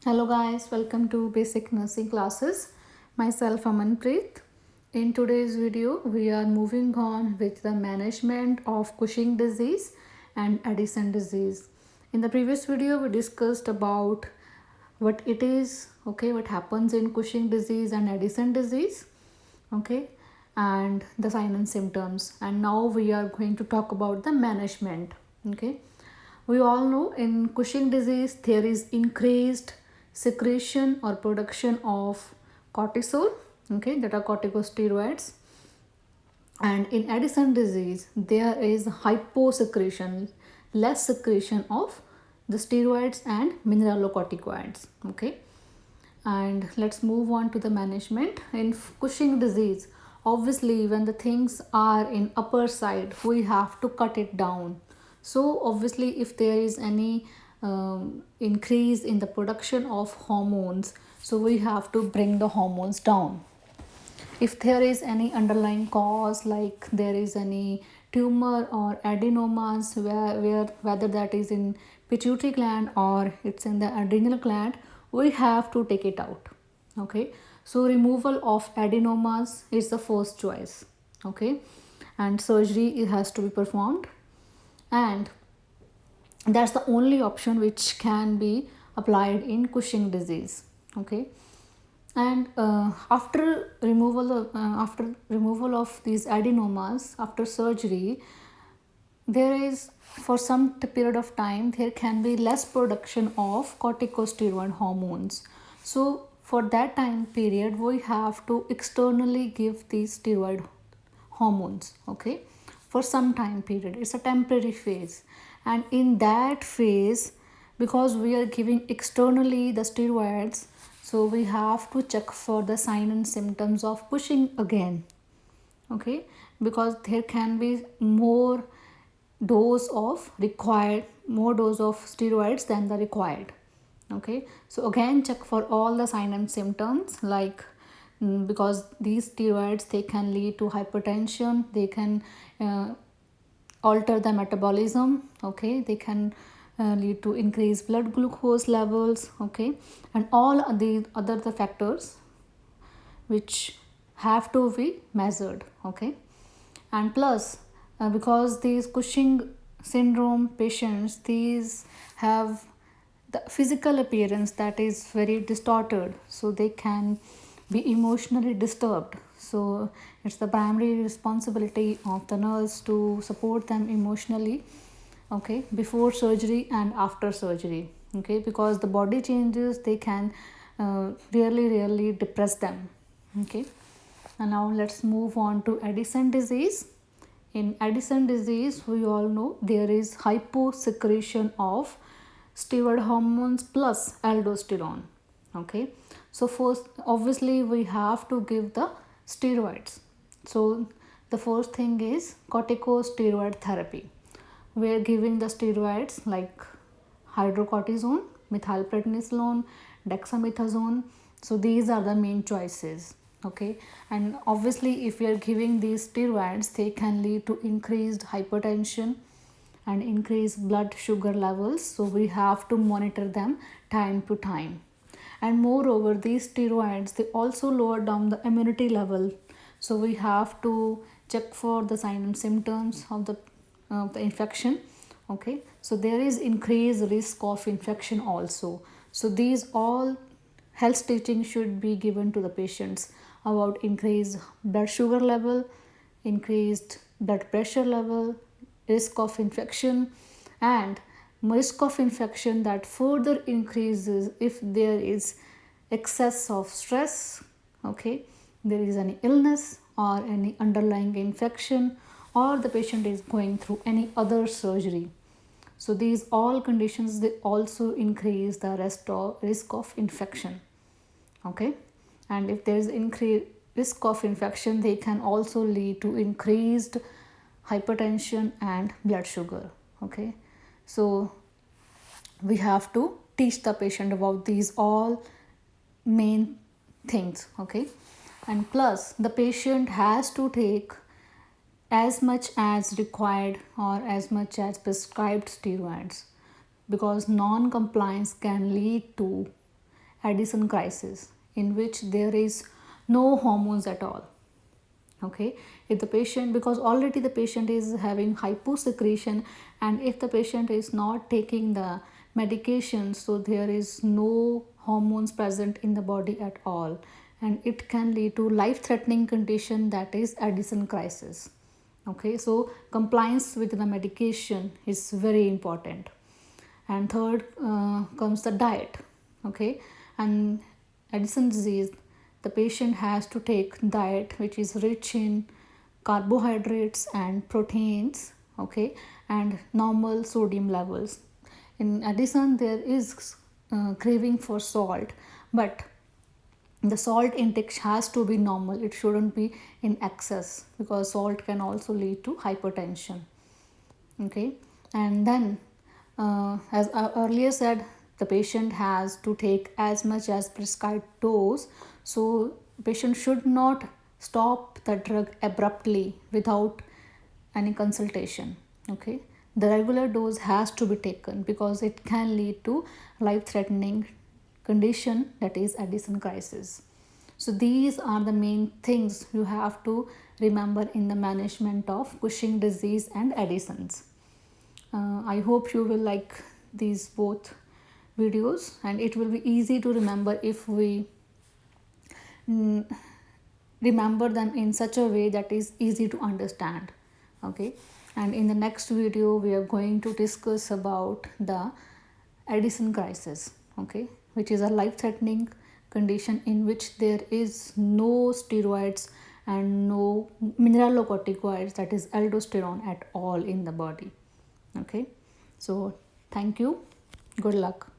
Hello guys, welcome to Basic Nursing Classes. Myself Amanpreet. In today's video, we are moving on with the management of Cushing disease and Addison disease. In the previous video, we discussed about what it is, okay, what happens in Cushing disease and Addison disease, okay, and the signs and symptoms. And now we are going to talk about the management, okay. We all know in Cushing disease there is increased secretion or production of cortisol, okay, that are corticosteroids. And in Addison disease there is hyposecretion, less secretion of the steroids and mineralocorticoids, okay. And let's move on to the management. In Cushing disease, obviously when the things are in upper side we have to cut it down. So obviously if there is any increase in the production of hormones, so we have to bring the hormones down. If there is any underlying cause, like there is any tumor or adenomas, whether that is in pituitary gland or it's in the adrenal gland, we have to take it out, okay. So removal of adenomas is the first choice, okay, and surgery it has to be performed, and that's the only option which can be applied in Cushing disease, okay. And after removal of these adenomas after surgery, there is for some period of time there can be less production of corticosteroid hormones. So for that time period we have to externally give these steroid hormones, okay, for some time period. It's a temporary phase, and in that phase, because we are giving externally the steroids, so we have to check for the sign and symptoms of Cushing again, okay, because there can be more dose of steroids than the required, okay. So again check for all the sign and symptoms, like because these steroids they can lead to hypertension, they can alter the metabolism, okay, they can lead to increased blood glucose levels, okay, and all the other the factors which have to be measured, okay. And plus because these Cushing syndrome patients, these have the physical appearance that is very distorted, so they can be emotionally disturbed. So it's the primary responsibility of the nurse to support them emotionally, okay, before surgery and after surgery, okay, because the body changes they can really depress them, okay. And now let's move on to Addison disease. In Addison disease, we all know there is hyposecretion of steroid hormones plus aldosterone, okay. So first obviously we have to give the steroids. So the first thing is corticosteroid therapy. We are giving the steroids like hydrocortisone, methylprednisolone, dexamethasone. So these are the main choices, okay. And obviously if we are giving these steroids, they can lead to increased hypertension and increased blood sugar levels, so we have to monitor them time to time. And moreover these steroids they also lower down the immunity level, so we have to check for the signs and symptoms of the infection, okay. So there is increased risk of infection also. So these all health teaching should be given to the patients about increased blood sugar level, increased blood pressure level, risk of infection, and risk of infection that further increases if there is excess of stress, okay, there is any illness or any underlying infection, or the patient is going through any other surgery. So these all conditions they also increase the risk of infection, okay. And if there is increased risk of infection, they can also lead to increased hypertension and blood sugar, okay. So we have to teach the patient about these all main things, okay. And plus the patient has to take as much as required or as much as prescribed steroids, because non-compliance can lead to Addison crisis, in which there is no hormones at all. Okay, if the patient, because already the patient is having hyposecretion, and if the patient is not taking the medication, so there is no hormones present in the body at all, and it can lead to life threatening condition, that is Addison crisis. Okay, so compliance with the medication is very important. And third comes the diet. Okay, and Addison disease, the patient has to take diet which is rich in carbohydrates and proteins. Okay, and normal sodium levels. In Addison there is craving for salt, but the salt intake has to be normal, it shouldn't be in excess, because salt can also lead to hypertension. Okay, and then as I earlier said, the patient has to take as much as prescribed dose, so patient should not stop the drug abruptly without any consultation. Okay, the regular dose has to be taken because it can lead to life threatening condition, that is Addison crisis. So these are the main things you have to remember in the management of Cushing disease and Addison's. I hope you will like these both videos, and it will be easy to remember if we remember them in such a way that is easy to understand. Okay, and in the next video we are going to discuss about the Addison crisis. Okay, which is a life threatening condition in which there is no steroids and no mineralocorticoids, that is aldosterone, at all in the body. Okay, so thank you, good luck.